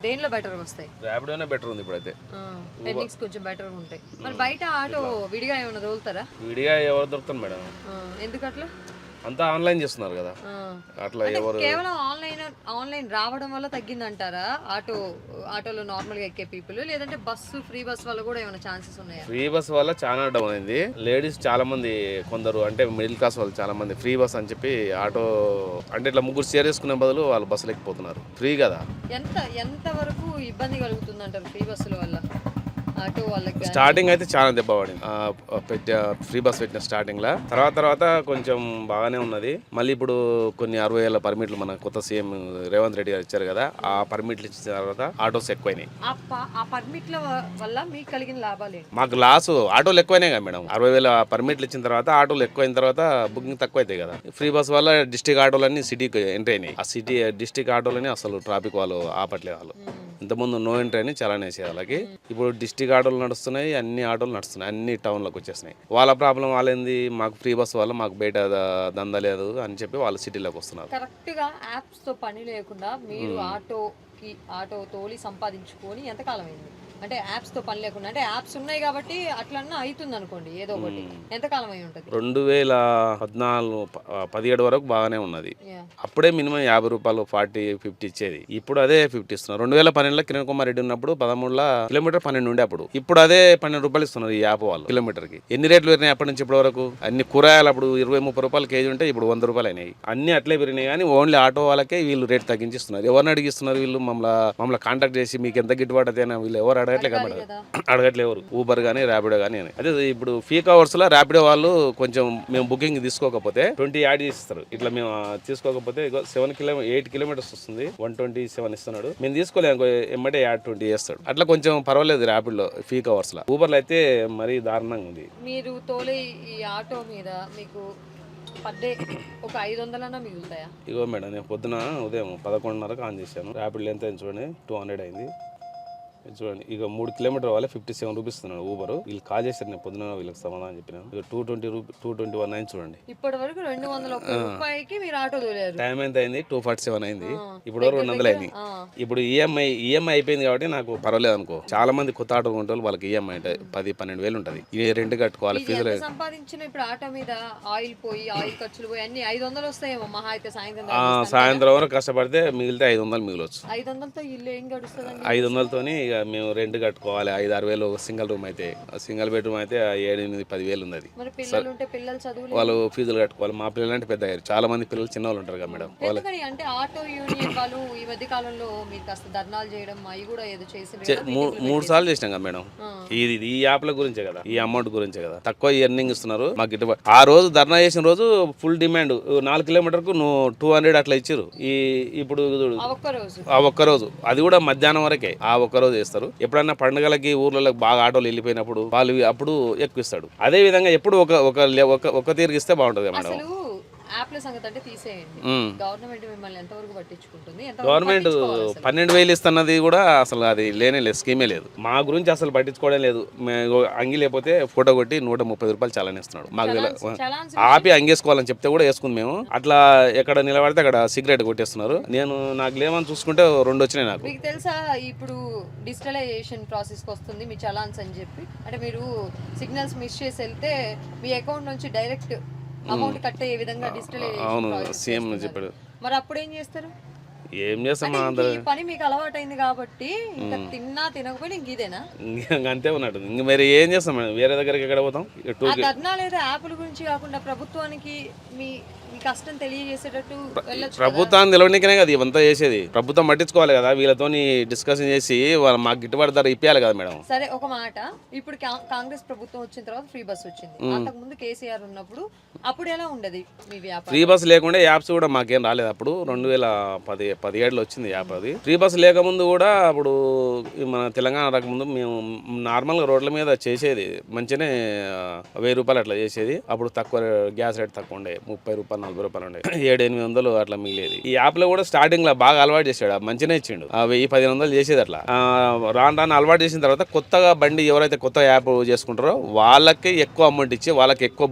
దేనిలో బెటర్ వస్తాయి? ర్యాపిడోనే బెటర్ ఉంది ఇప్పుడైతే. టెక్నిక్స్ కొంచెం బెటర్ ఉంటాయి. మరి బయట ఆటో విడిగా ఏమైనా తోలుతారా? విడిగా ఎవరు దొరుకుతారు మేడం? ఎందుకు అట్లా? అంతా ఆన్లైన్ చేస్తున్నారు కదా, అట్లా ఎవరు. కేవలం ఆన్లైన్ రావడం వల్ల తగ్గిందంటారా ఆటోలో నార్మల్ గా ఎక్కే పీపుల్, లేదంటే ఫ్రీ బస్ వల్ల కూడా ఏమైనా ఛాన్సెస్ ఉన్నాయా? ఫ్రీ బస్ వల్ల చాలా డౌన్ అయింది. లేడీస్ చాలా మంది, కొందరు అంటే మిడిల్ క్లాస్ వాళ్ళు చాలా మంది ఫ్రీ బస్ అని చెప్పి ఆటో అంటే ఇట్లా ముగ్గురు షేర్ చేసుకునే బదులు వాళ్ళు బస్సులు ఎక్కిపోతున్నారు. ఫ్రీ కదా. ఎంత వరకు ఇబ్బంది కలుగుతుంది అంటారు ఫ్రీ బస్సుల వల్ల ఆటో వాళ్ళకి? స్టార్టింగ్ అయితే చాలా దెబ్బ పడింది ఫ్రీ బస్ పెట్టిన స్టార్టింగ్ లా. తర్వాత కొంచెం బాగానే ఉన్నది. మళ్ళీ ఇప్పుడు కొన్ని 60,000 పర్మిట్లు మన కొత్త సీఎం రేవంత్ రెడ్డి గారు ఇచ్చారు కదా, ఆ పర్మిట్లు ఇచ్చిన తర్వాత ఆటోస్ ఎక్కువైనాయి. ఆ పర్మిట్ల వల్ల మీకు కలిగిన లాభాలు? మాకు లాస్ ఆటోలు ఎక్కువైనాయి కదా మేడం. 60,000 పర్మిట్లు ఇచ్చిన తర్వాత ఆటోలు ఎక్కువైన తర్వాత బుకింగ్ తక్కువ అవుతాయి కదా. ఫ్రీ బస్ వల్ల డిస్టిక్ ఆటోలన్నీ సిటీకి ఎంట్రీ అయినాయి. ఆ డిస్టిక్ ఆటోలని అసలు ట్రాఫిక్ వాళ్ళు ఆపట్లేదు. వాళ్ళు ఇంతకుముందు నో ఎంట్రీ అని చాలా వేసే వాళ్ళకి. ఇప్పుడు డిస్టిక్ ఆటోలు నడుస్తున్నాయి, అన్ని ఆటోలు నడుస్తున్నాయి, అన్ని టౌన్లోకి వచ్చేసినాయి. వాళ్ళ ప్రాబ్లం వాళ్ళేంది, మాకు ఫ్రీ బస్ వల్ల మాకు బయట దందా లేదు అని చెప్పి వాళ్ళు సిటీలోకి వస్తున్నారు. కరెక్ట్ గా యాప్స్ తో పని లేకుండా మీరు ఆటో తోలి సంపాదించుకొని ఎంతకాలం అయింది? అంటే యాప్స్ తో పని లేకుండా, అంటే యాప్స్ ఉన్నాయి కాబట్టి అట్లన్నా అవుతుంది అనుకోండి ఏదో ఒకటి. ఎంతకాలం అయి ఉంటుంది? 2014-17 వరకు బాగానే ఉన్నది. అప్పుడే మినిమం 50 రూపాయలు 40-50 ఇచ్చేది. ఇప్పుడు అదే 50 ఇస్తున్నారు. 2012లో కిరణ్ కుమార్ రెడ్డి ఉన్నప్పుడు 13లో కిలోమీటర్ 12 ఉండే అప్పుడు. ఇప్పుడు అదే 12 రూపాయలు ఇస్తున్నారు ఈ యాప్ వాళ్ళు కిలోమీటర్ కి. ఎన్ని రేట్లు పెరిగినాయి అప్పటి నుంచి ఇప్పటి వరకు? అన్ని కూరగాయలు అప్పుడు 20-30 రూపాయలు కేజీ ఉంటే ఇప్పుడు 100 రూపాయలు అయినాయి. అన్ని అట్లే పెరిగినాయి. కానీ ఓన్లీ ఆటో వాళ్ళకే వీళ్ళు రేట్ తగ్గించిస్తున్నారు. ఎవరిని అడిగిస్తున్నారు వీళ్ళు? మమ్మల్ని కాంటాక్ట్ చేసి మీకు ఎంత గిట్టుబాటు అయితే వీళ్ళు ఎవరు అడగట్లే ఎవరు. ఊబర్ గానీ ర్యాపిడో గానీ. అదే ఇప్పుడు పీక్ అవర్స్ లో ర్యాపిడో వాళ్ళు కొంచెం మేము బుకింగ్ తీసుకోకపోతే 20 యాడ్ చేస్తారు. ఇట్లా మేము తీసుకోకపోతే 8 కిలోమీటర్స్ వస్తుంది, 127 ఇస్తున్నాడు. మేము తీసుకోలేము, ఎమ్మటే యాడ్ 20 చేస్తాడు. అట్లా కొంచెం పర్వాలేదు ర్యాపిడో పీక్ అవర్స్ లో. ఊబర్ లో అయితే మరీ దారుణంగా ఉంది. మీరు తోలే ఈ ఆటో మీద మీకు పర్ డే ఒక 500 మిగులుతాయా? ఇగో మేడం, నేను పొద్దున ఉదయం 11:30కి ఆన్ చేశాను. ర్యాపిడో ఎంత చూడండి, 200 అయింది. చూడండి, ఇక 3 కిలోమీటర్ వాళ్ళే 57 రూపీస్ ఇస్తున్నాడు ఊబర్. వీళ్ళు కాల్ చేశారు, నేను పొద్దున వీళ్ళకి సమాధానం చెప్పినాను. ఇక 221 అయింది చూడండి. ఇప్పటి వరకు 201 రూపాయలకి మీరు ఆటో తోలారు. టైం ఎంత అయింది? 247 అయింది. ఇప్పుడు 200 అయింది. ఇప్పుడు ఈఎంఐ అయిపోయింది కాబట్టి నాకు పర్వాలేదు అనుకో. చాలా మంది కొత్త ఆటో కొంటారు, వాళ్ళకి ఈఎంఐ అంటే 10-12 వేలు ఉంటుంది. ఈ రెంట్ కట్టుకోవాలి, ఫీజులు. సంపాదించిన ఇప్పుడు ఆటో మీద ఆయిల్ ఖర్చులు పోయి అన్ని 500 వస్తాయేమో మహా అయితే. సాయంత్రం వరకు కష్టపడితే మిగిలితే 500 మిగిలొచ్చు. 500తో ఇల్లు ఏం గడుస్తుంది? 500తోని ఇక మేము రెంట్ కట్టుకోవాలి. 5-6 వేలు సింగిల్ రూమ్ అయితే. సింగిల్ బెడ్రూమ్ అయితే 7-10 వేలు ఉన్నది. వాళ్ళు ఫీజులు కట్టుకోవాలి. మా పిల్లలు అంటే పెద్ద చాలా మంది పిల్లలు చిన్న వాళ్ళు ఉంటారు కదా మేడం. అంటే ఆటో యూనియన్ వాళ్ళు ఈ మధ్య కాలంలో మీరు కాస్త ధర్నాలు చేయడం అవి కూడా ఏదో చేసి 3 సార్లు చేసినాం కదా మేడం. ఈ యాప్ల గురించే కదా, ఈ అమౌంట్ గురించే కదా. తక్కువ ఎర్నింగ్ ఇస్తున్నారు మాకు గిట్టుబాటు. ఆ రోజు ధర్నా చేసిన రోజు ఫుల్ డిమాండ్ 4 కిలోమీటర్కు 200 అట్లా ఇచ్చారు. ఇప్పుడు ఆ ఒక్కరోజు అది కూడా మధ్యాహ్నం వరకే. ఆ ఒక్కరోజు చేస్తారు. ఎప్పుడన్నా పండుగలకి ఊర్లలో బాగా ఆటోలు వెళ్ళిపోయినప్పుడు వాళ్ళు అప్పుడు ఎక్కువ ఇస్తాడు. అదే విధంగా ఎప్పుడు ఒక తీరుకి ఇస్తే బాగుంటుంది మేడం. యాప్ల సంగతి అంటే తీసేయండి. గవర్నమెంట్ మిమ్మల్ని ఎంతవరకు పట్టించుకుంటుంది? గవర్నమెంట్ 12,000 ఇస్తున్నది కూడా అసలు అది లేనే లేదు, స్కీమే లేదు. మా గురించి అసలు పట్టించుకోవడం లేదు. అంగి లేకపోతే ఫోటో కొట్టి 130 రూపాయలు చాలని ఇస్తున్నాడు. మాకు ఆపి అంగేసుకోవాలని చెప్తే కూడా వేసుకుంది మేము. అట్లా ఎక్కడ నిలబడితే అక్కడ సిగరెట్ కొట్టేస్తున్నారు. నాకు లేవని చూసుకుంటే 2 వచ్చినాయి. నాకు మీకు తెలుసా ఇప్పుడు డిజిటలైజేషన్ ప్రాసెస్ కి వస్తుంది మీ చలాన్స్ అని చెప్పి. అంటే మీరు సిగ్నల్స్ మిస్ చేసి వెళ్తే మీ అకౌంట్ నుంచి డైరెక్ట్ అమౌంట్ కట్ అయ్యే విధంగా డిజిటలైజేషన్ చెప్పాడు. మరి అప్పుడు ఏం చేస్తారు? ఏం చేస్తాం, పని మీకు అలవాటైంది కాబట్టి ఇంకా తిన్నా తినకపోయినా ఇంక ఇదేనా? అంతే ఉన్నట్టు. ఇంక మరి ఏం చేస్తాం మేడం, వేరే దగ్గరికి ఎక్కడ పోతాం? ధర్నా లేదా యాప్ల గురించి కాకుండా ప్రభుత్వానికి మీ కష్టం తెలియజేసేటట్టు ప్రభుత్వాన్ని నిలవడానికనే కదా ఇవంతా చేసేది. ప్రభుత్వం పట్టించుకోవాలి కదా, వీళ్ళతో డిస్కషన్ చేసి మాకు గిట్టుబాటు ధర ఇప్పించాలి కదా మేడం. సరే, ఒక మాట, ఇప్పుడు కాంగ్రెస్ ప్రభుత్వం వచ్చిన తర్వాత ఫ్రీ బస్ వచ్చింది. అంతకు ముందు కేసీఆర్ ఉన్నప్పుడు అప్పుడు ఎలా ఉండేది మీ వ్యాపారం? ఫ్రీ బస్ లేకుండా యాప్స్ కూడా మాకేం రాలేదు. అప్పుడు 2017లో వచ్చింది యాప్. అది ఫ్రీ బస్ లేకముందు కూడా అప్పుడు మన తెలంగాణ రాకముందు మేము నార్మల్గా రోడ్ల మీద చేసేది మంచిగానే 1000 రూపాయలు అట్లా చేసేది. అప్పుడు తక్కువ గ్యాస్ రేట్ తక్కువ ఉండే, 30 రూపాయలు రూపాయలు ఉండే 700-800 అట్లా మిగిలేది. ఈ యాప్ లో కూడా స్టార్టింగ్ లో బాగా అలవాటు చేసాడు, మంచిగా ఇచ్చిండు. 1000-1500 చేసేది అట్లా. రాను రాను అలవాటు చేసిన తర్వాత కొత్తగా బండి ఎవరైతే కొత్త యాప్ చేసుకుంటారో వాళ్ళకి ఎక్కువ అమౌంట్ ఇచ్చి వాళ్ళకి ఎక్కువ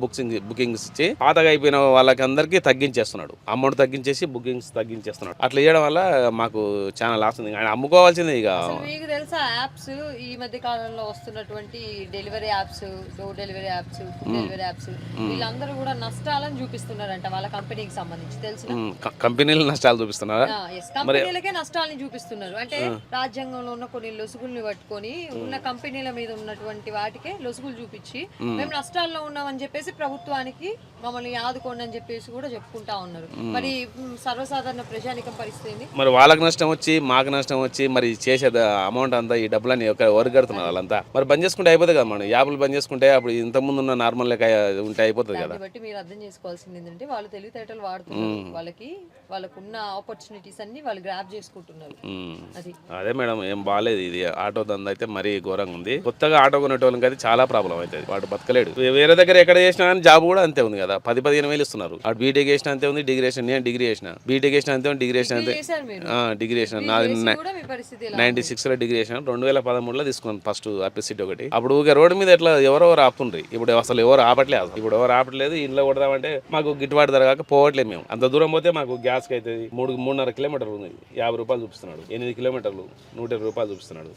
బుకింగ్స్ ఇచ్చి పాతగా అయిపోయిన వాళ్ళకి అందరికీ తగ్గించేస్తున్నాడు. అమౌంట్ తగ్గించేసి బుకింగ్స్ తగ్గించేస్తున్నాడు. అట్లా చేయడం వల్ల మాకు చాలా లాస్ ఉంది. ఆయన అమ్ముకోవాల్సిందే ఇక. మీకు తెలుసా యాప్స్ ఈ మధ్య కాలంలో వస్తున్నటువంటి delivery apps, door delivery apps, food delivery apps, వీళ్ళందరూ కూడా నష్టాలను చూపిస్తున్నారంట వాళ్ళ కంపెనీకి సంబంధించి. తెలుసు కంపెనీలు నష్టాలు చూపిస్తున్నారా? కంపెనీలకే నష్టాలను చూపిస్తున్నారు. అంటే రాజ్యాంగంలో ఉన్న కొన్ని లొసుగుల్ని పట్టుకొని ఉన్న కంపెనీల మీద ఉన్నటువంటి వాటికే లొసుగులు చూపించి మేము నష్టాల్లో ఉన్నామని చెప్పేసి ప్రభుత్వానికి మమ్మల్ని ఆదుకోండి అని చెప్పేసి కూడా చెప్పుకుంటా ఉన్నారు. మరి సర్వసాధారణ ప్రజానికం పరిస్థితి మరి వాళ్ళకి నష్టం వచ్చి మాకు నష్టం వచ్చి మరి చేసే అమౌంట్ అంతా ఈ డబ్బులని ఎవరు కడుతున్నారు వాళ్ళంతా. మరి బంద్ చేసుకుంటే అయిపోతుంది కదా, మనం యాప్లు బంద్ చేసుకుంటే అప్పుడు ఇంత ముందు ఉన్న నార్మల్ లెక్క ఉంటే అయిపోతుంది కదా. బట్టి మీరు అర్థం చేసుకోవాల్సింది ఏంటంటే వాళ్ళు తెలివితేటలు వాడుతున్నారు, వాళ్ళకున్న ఆపర్చునిటీస్ అన్ని వాళ్ళు గ్రాప్ చేసుకుంటున్నారు. అదే మేడం, ఏం బాగాలేదు ఇది ఆటో దంద అయితే మరీ ఘోరంగా ఉంది. కొత్తగా ఆటో కొనేటోళ్ళకి అయితే చాలా ప్రాబ్లం అవుతుంది. వాడు బతకలేడు. వేరే దగ్గర ఎక్కడ చేసినా కానీ జాబ్ కూడా అంతే ఉంది కదా, 10-15 వేలు ఇస్తున్నారు. అటు బీటెక్ చేసిన అంతే ఉంది, డిగ్రీ చేసిన, నేను డిగ్రీ చేసిన, బీటెక్ చేసిన అంతే ఉంది, డిగ్రీ చేసిన అంతే. డిగ్రీ చేసిన 96లో డిగ్రీ చేసిన, 2013లో తీసుకున్నాను ఫస్ట్ అప్రిసిటీ ఒకటి. అప్పుడు రోడ్డు మీద ఎట్లా ఎవరెవరు ఆపుతుండ్రి, ఇప్పుడు అసలు ఎవరు ఆపట్లేదు. ఇప్పుడు ఎవరు ఆపట్లేదు. ఇంట్లో కొడదామంటే మాకు గిట్టుబాటు ధర కాక పోవట్లేదు. మేము అంత దూరం పోతే మాకు గ్యాస్కి అవుతుంది. 3.5 కిలోమీటర్లు ఉంది, 50 రూపాయలు చూపిస్తున్నాడు. 8 కిలోమీటర్లు 120 రూపాయలు చూపిస్తున్నాడు.